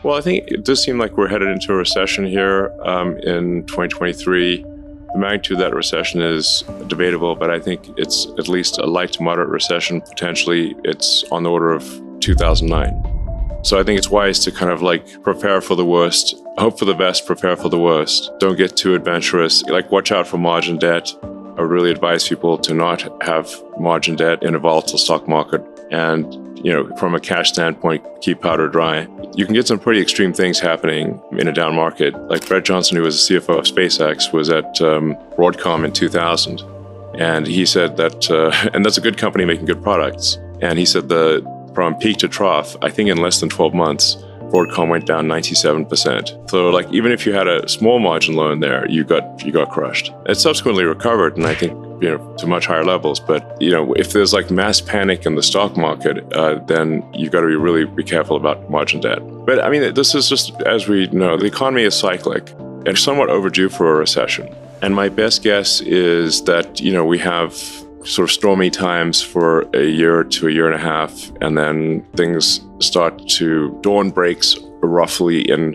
Well, I think it does seem like we're headed into a recession here in 2023. The magnitude of that recession is debatable, but I think it's at least a light to moderate recession. Potentially, it's on the order of 2009. So I think it's wise to kind of like prepare for the worst, hope for the best, prepare for the worst. Don't get too adventurous. Like, watch out for margin debt. I would really advise people to not have margin debt in a volatile stock market. And, from a cash standpoint, keep powder dry. You can get some pretty extreme things happening in a down market. Like Brett Johnson, who was the CFO of SpaceX, was at Broadcom in 2000. And he said that, and that's a good company making good products. And he said from peak to trough, I think in less than 12 months, Broadcom went down 97%. So like, even if you had a small margin loan there, you got crushed. It subsequently recovered, and I think, to much higher levels. But, if there's like mass panic in the stock market, then you've got to really be careful about margin debt. But I mean, this is just, as we know, the economy is cyclic and somewhat overdue for a recession. And my best guess is that, we have sort of stormy times for a year to a year and a half, and then things dawn breaks roughly in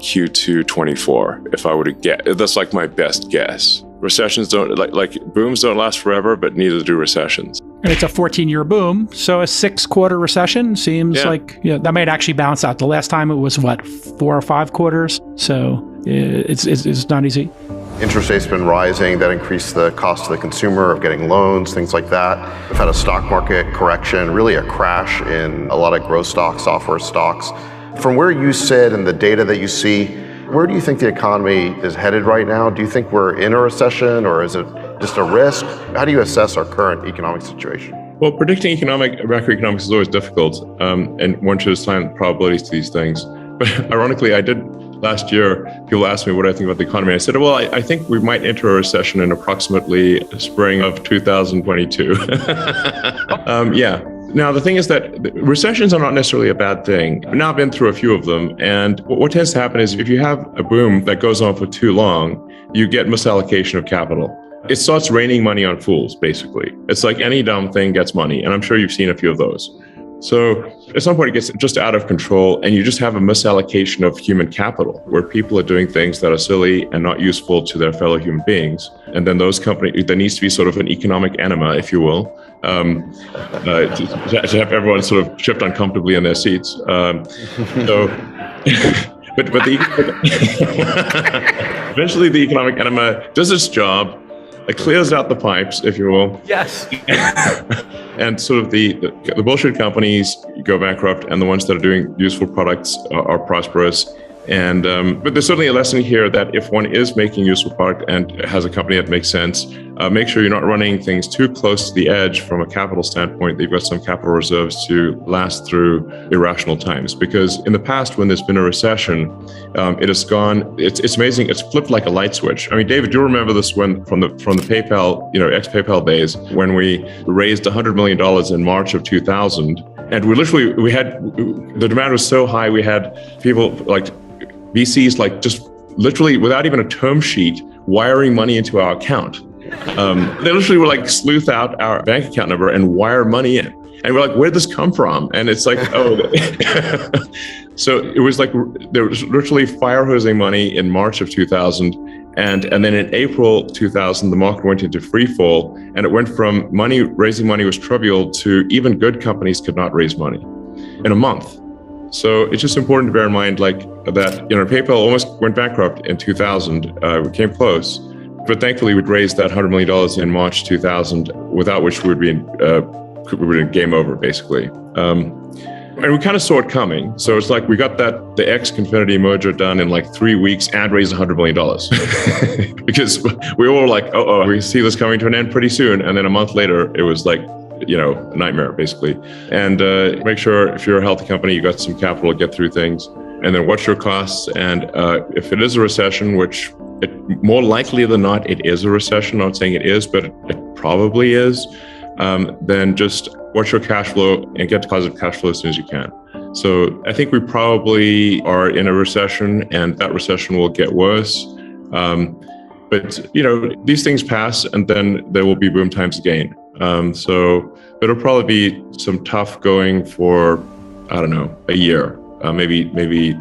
Q2 24, if I were to get. That's like my best guess. Recessions don't, like booms don't last forever, but neither do recessions. And it's a 14-year boom, so a 6-quarter recession seems like that might actually balance out. The last time it was 4 or 5 quarters, so it's not easy. Interest rates have been rising. That increased the cost to the consumer of getting loans, things like that. We've had a stock market correction, really a crash in a lot of growth stocks, software stocks. From where you sit and the data that you see, where do you think the economy is headed right now? Do you think we're in a recession, or is it just a risk? How do you assess our current economic situation? Well, predicting macroeconomics is always difficult, and one should assign probabilities to these things. But ironically, I did last year. People asked me what I think about the economy. I said, well, I think we might enter a recession in approximately spring of 2022. Yeah. Now, the thing is that recessions are not necessarily a bad thing. I've now been through a few of them. And what tends to happen is if you have a boom that goes on for too long, you get misallocation of capital. It starts raining money on fools, basically. It's like any dumb thing gets money. And I'm sure you've seen a few of those. So at some point it gets just out of control, and you just have a misallocation of human capital where people are doing things that are silly and not useful to their fellow human beings. And then there needs to be sort of an economic enema, if you will, to have everyone sort of shift uncomfortably in their seats. But eventually the economic enema does its job. It clears out the pipes, if you will. Yes. And sort of the bullshit companies go bankrupt, and the ones that are doing useful products are prosperous. And but there's certainly a lesson here that if one is making useful product and has a company that makes sense, make sure you're not running things too close to the edge from a capital standpoint, that you've got some capital reserves to last through irrational times. Because in the past, when there's been a recession, it has gone, it's amazing, it's flipped like a light switch. I mean, David, do you remember this from the PayPal, ex-PayPal days, when we raised $100 million in March of 2000, and the demand was so high, we had people like VCs, like just literally without even a term sheet, wiring money into our account. They literally were like sleuth out our bank account number and wire money in. And we're like, where'd this come from? And it's like, so it was like, there was literally fire hosing money in March of 2000. And then in April 2000, the market went into free fall, and it went from raising money was trivial to even good companies could not raise money in a month. So it's just important to bear in mind that, PayPal almost went bankrupt in 2000. We came close, but thankfully we'd raised that $100 million in March 2000, without which we would be in game over, basically. And we kind of saw it coming. So it's like we got the X-Confinity merger done in like 3 weeks and raised $100 million. Because we all were like, we see this coming to an end pretty soon. And then a month later, it was like, a nightmare, basically. And make sure if you're a healthy company, you got some capital to get through things. And then watch your costs. And if it is a recession, which more likely than not, it is a recession. I'm not saying it is, but it probably is. Then just watch your cash flow and get to positive cash flow as soon as you can. So I think we probably are in a recession, and that recession will get worse. But these things pass, and then there will be boom times again. So it'll probably be some tough going for, I don't know, a year. maybe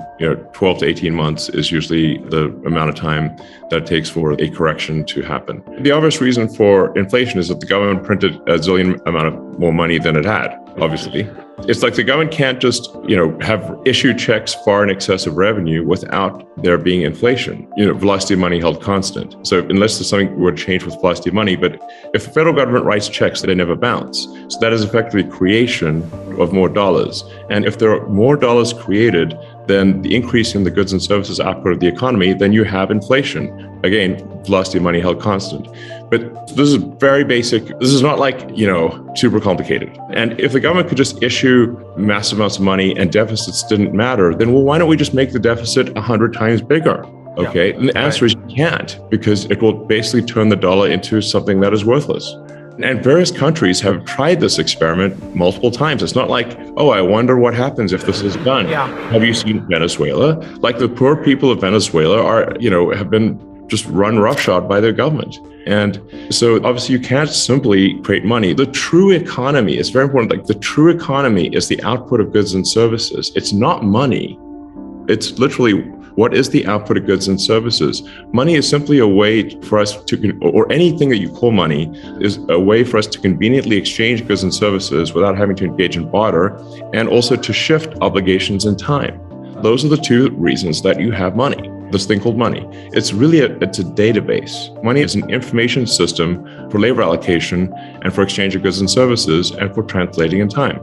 12 to 18 months is usually the amount of time that it takes for a correction to happen. The obvious reason for inflation is that the government printed a zillion amount of more money than it had, obviously. It's like the government can't just, have issued checks far in excess of revenue without there being inflation. Velocity of money held constant. So unless there's something would change with velocity of money, but if the federal government writes checks, they never bounce. So that is effectively creation of more dollars. And if there are more dollars created, then the increase in the goods and services output of the economy, then you have inflation. Again, velocity of money held constant. But this is very basic. This is not like, super complicated. And if the government could just issue massive amounts of money and deficits didn't matter, then why don't we just make the deficit 100 times bigger? Okay. And the answer is you can't, because it will basically turn the dollar into something that is worthless. And various countries have tried this experiment multiple times. It's not like, I wonder what happens if this is done. Yeah. Have you seen Venezuela? Like the poor people of Venezuela have been just run roughshod by their government. And so obviously you can't simply create money. The true economy is very important. Like the true economy is the output of goods and services. It's not money. It's literally what is the output of goods and services. Money is simply a way for us to, or anything that you call money, is a way for us to conveniently exchange goods and services without having to engage in barter, and also to shift obligations in time. Those are the two reasons that you have money. This thing called money. It's really it's a database. Money is an information system for labor allocation and for exchange of goods and services and for translating in time.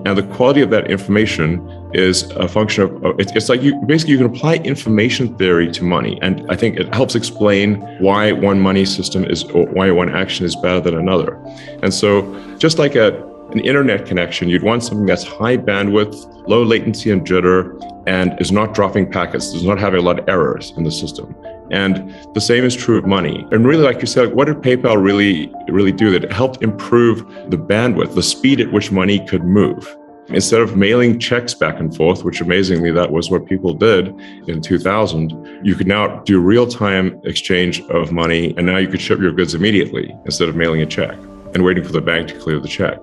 And the quality of that information is a function of, it's like you can apply information theory to money. And I think it helps explain why one money system or why one action is better than another. And so just like an internet connection, you'd want something that's high bandwidth, low latency and jitter, and is not dropping packets, does not have a lot of errors in the system. And the same is true of money. And really, like you said, what did PayPal really do? That it helped improve the bandwidth, the speed at which money could move. Instead of mailing checks back and forth, which amazingly, that was what people did in 2000, you could now do real-time exchange of money, and now you could ship your goods immediately instead of mailing a check and waiting for the bank to clear the check.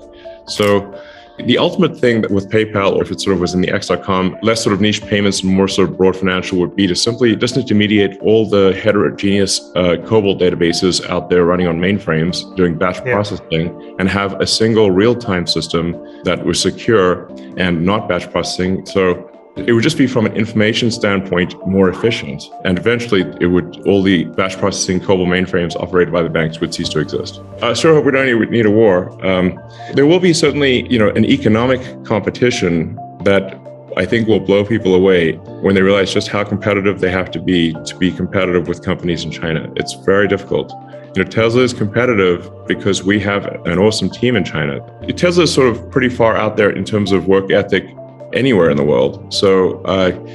So the ultimate thing that with PayPal, or if it sort of was in the X.com, less sort of niche payments and more sort of broad financial, would be to simply disintermediate all the heterogeneous COBOL databases out there running on mainframes doing batch processing, and have a single real-time system that was secure and not batch processing. So it would just be, from an information standpoint, more efficient. And eventually all the batch processing COBOL mainframes operated by the banks would cease to exist. I sure hope we don't need a war. There will be certainly, an economic competition that I think will blow people away when they realize just how competitive they have to be competitive with companies in China. It's very difficult. Tesla is competitive because we have an awesome team in China. Tesla is sort of pretty far out there in terms of work ethic anywhere in the world. So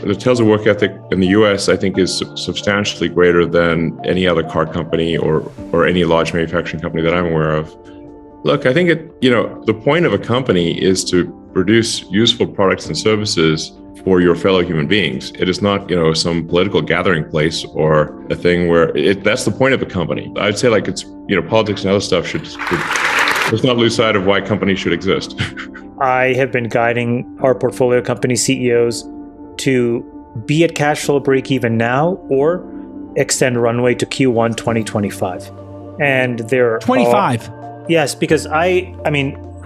the Tesla work ethic in the US, I think, is substantially greater than any other car company or any large manufacturing company that I'm aware of. Look, I think the point of a company is to produce useful products and services for your fellow human beings. It is not, some political gathering place or a thing where that's the point of a company. I'd say it's, politics and other stuff let's not lose sight of why companies should exist. I have been guiding our portfolio company CEOs to be at cash flow break even now or extend runway to Q1 2025. And they're 25. Yes, because Elon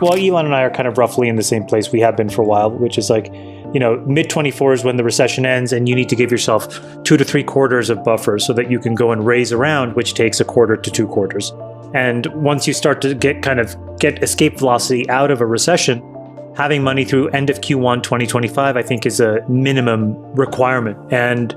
and I are kind of roughly in the same place. We have been for a while, which is mid 24 is when the recession ends, and you need to give yourself 2 to 3 quarters of buffer so that you can go and raise a round, which takes 1/4 to 2 quarters. And once you start to get escape velocity out of a recession, having money through end of Q1 2025, I think, is a minimum requirement. And,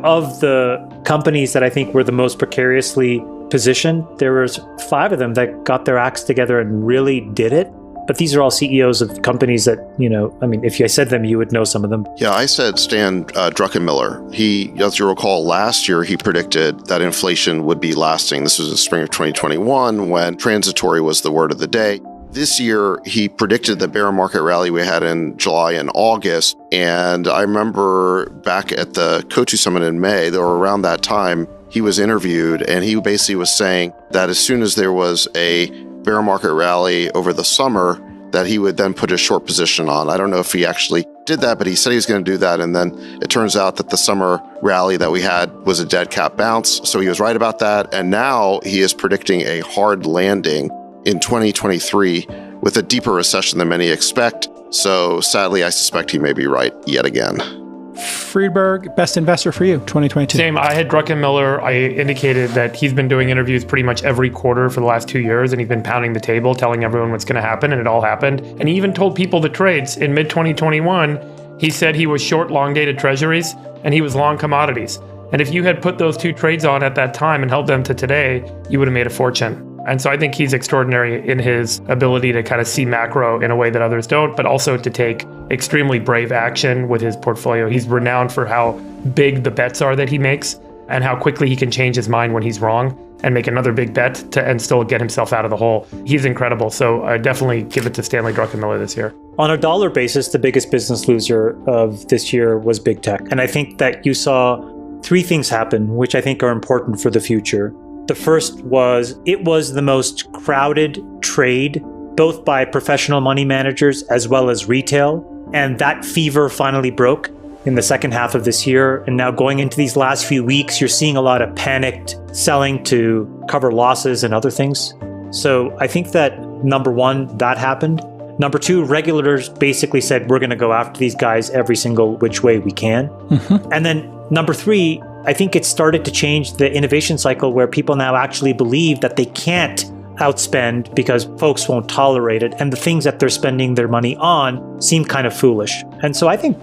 of the companies that I think were the most precariously positioned, there was 5 of them that got their acts together and really did it. But these are all CEOs of companies that, if you said them, you would know some of them. Yeah, I said Stan Druckenmiller. He, as you recall, last year he predicted that inflation would be lasting. This was the spring of 2021 when transitory was the word of the day. This year, he predicted the bear market rally we had in July and August. And I remember back at the Kotu Summit in May, or around that time, he was interviewed and he basically was saying that as soon as there was a bear market rally over the summer, that he would then put his short position on. I don't know if he actually did that, but he said he was going to do that. And then it turns out that the summer rally that we had was a dead cat bounce. So he was right about that. And now he is predicting a hard landing in 2023 with a deeper recession than many expect. So sadly, I suspect he may be right yet again. Friedberg, best investor for you, 2022. Same. I had Druckenmiller. I indicated that he's been doing interviews pretty much every quarter for the last 2 years, and he's been pounding the table, telling everyone what's going to happen, and it all happened. And he even told people the trades. In mid-2021, he said he was short long-dated treasuries, and he was long commodities. And if you had put those two trades on at that time and held them to today, you would have made a fortune. And so I think he's extraordinary in his ability to kind of see macro in a way that others don't, but also to take extremely brave action with his portfolio. He's renowned for how big the bets are that he makes and how quickly he can change his mind when he's wrong and make another big bet and still get himself out of the hole. He's incredible. So I definitely give it to Stanley Druckenmiller this year. On a dollar basis, the biggest business loser of this year was big tech. And I think that you saw three things happen, which I think are important for the future. The first was it was the most crowded trade, both by professional money managers as well as retail. And that fever finally broke in the second half of this year. And now going into these last few weeks, you're seeing a lot of panicked selling to cover losses and other things. So I think that number one, that happened. Number two, regulators basically said, we're going to go after these guys every single which way we can. Mm-hmm. And then number three, I think it started to change the innovation cycle where people now actually believe that they can't outspend because folks won't tolerate it. And the things that they're spending their money on seem kind of foolish. And so I think,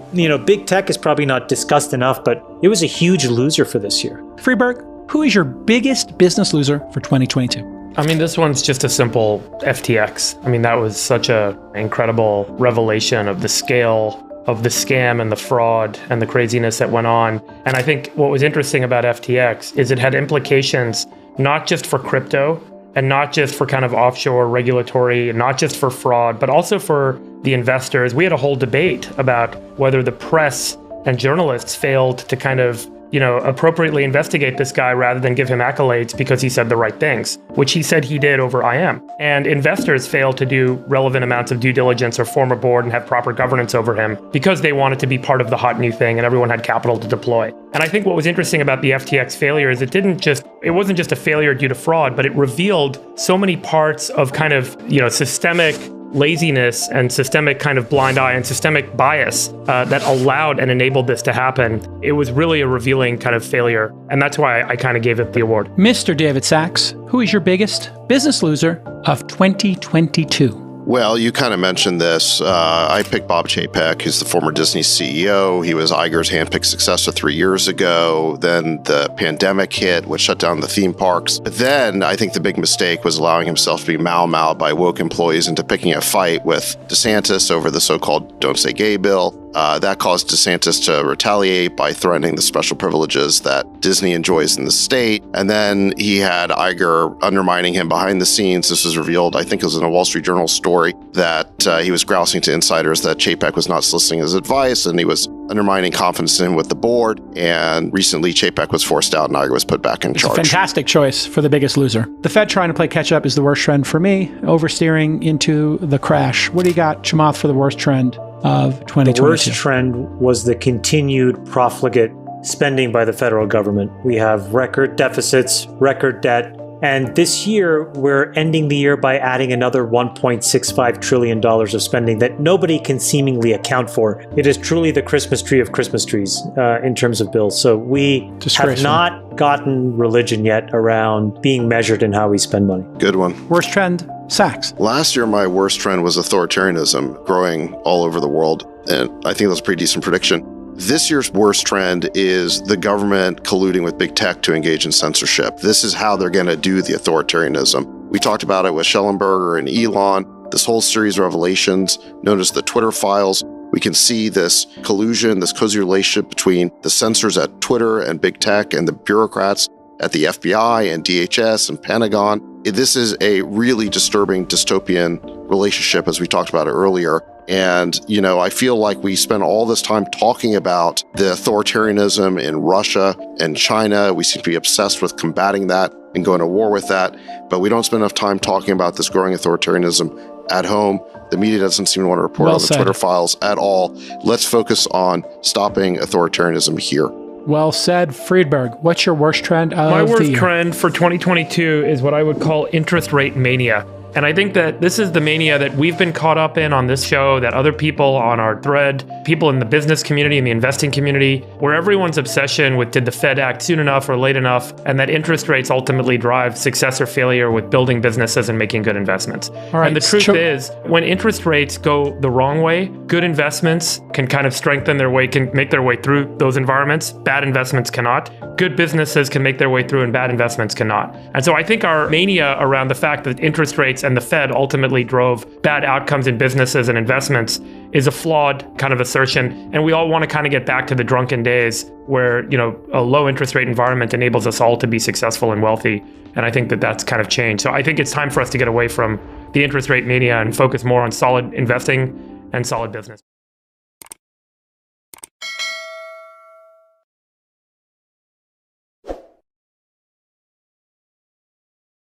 big tech is probably not discussed enough, but it was a huge loser for this year. Friedberg, who is your biggest business loser for 2022? I mean, this one's just a simple FTX. I mean, that was such an incredible revelation of the scale of the scam and the fraud and the craziness that went on. And I think what was interesting about FTX is it had implications not just for crypto and not just for kind of offshore regulatory and not just for fraud, but also for the investors. We had a whole debate about whether the press and journalists failed to kind of appropriately investigate this guy rather than give him accolades because he said the right things, which he said he did over IM. And investors failed to do relevant amounts of due diligence or form a board and have proper governance over him because they wanted to be part of the hot new thing and everyone had capital to deploy. And I think what was interesting about the FTX failure is it wasn't just a failure due to fraud, but it revealed so many parts of kind of, systemic laziness and systemic kind of blind eye and systemic bias that allowed and enabled this to happen. It was really a revealing kind of failure. And that's why I kind of gave it the award. Mr. David Sachs, who is your biggest business loser of 2022? Well, you kind of mentioned this. I picked Bob Chapek, who's the former Disney CEO. He was Iger's handpicked successor 3 years ago. Then the pandemic hit, which shut down the theme parks. But then I think the big mistake was allowing himself to be mau-maued by woke employees into picking a fight with DeSantis over the so-called Don't Say Gay bill. That caused DeSantis to retaliate by threatening the special privileges that Disney enjoys in the state. And then he had Iger undermining him behind the scenes. This was revealed, I think it was in a Wall Street Journal story, that he was grousing to insiders that Chapek was not soliciting his advice and he was undermining confidence in him with the board. And recently Chapek was forced out and Iger was put back in charge. It's a fantastic choice for the biggest loser. The Fed trying to play catch up is the worst trend for me, oversteering into the crash. What do you got, Chamath, for the worst trend of 2022? The worst trend was the continued profligate spending by the federal government. We have record deficits, record debt, and this year we're ending the year by adding another $1.65 trillion of spending that nobody can seemingly account for. It is truly the Christmas tree of Christmas trees in terms of bills. So we have not gotten religion yet around being measured in how we spend money. Good one. Worst trend, Sachs. Last year, my worst trend was authoritarianism growing all over the world. And I think that's a pretty decent prediction. This year's worst trend is the government colluding with big tech to engage in censorship. This is how they're going to do the authoritarianism. We talked about it with Schellenberger and Elon, this whole series of revelations known as the Twitter files. We can see this collusion, this cozy relationship between the censors at Twitter and big tech and the bureaucrats at the FBI and DHS and Pentagon. this is a really disturbing dystopian relationship, as we talked about it earlier. And, I feel like we spend all this time talking about the authoritarianism in Russia and China. We seem to be obsessed with combating that and going to war with that. But we don't spend enough time talking about this growing authoritarianism at home. The media doesn't seem to want to report on the Twitter files at all. Let's focus on stopping authoritarianism here. Well said, Friedberg. What's your worst trend of My worst the year? trend for 2022 is what I would call interest rate mania. And I think that this is the mania that we've been caught up in on this show, that other people on our thread, people in the business community and the investing community, where everyone's obsession with did the Fed act soon enough or late enough, and that interest rates ultimately drive success or failure with building businesses and making good investments. All right, and the truth is, when interest rates go the wrong way, good investments can kind of strengthen their way, can make their way through those environments. Bad investments cannot. Good businesses can make their way through and bad investments cannot. And so I think our mania around the fact that interest rates and the Fed ultimately drove bad outcomes in businesses and investments is a flawed kind of assertion. And we all want to kind of get back to the drunken days where, a low interest rate environment enables us all to be successful and wealthy. And I think that that's kind of changed. So I think it's time for us to get away from the interest rate mania and focus more on solid investing and solid business.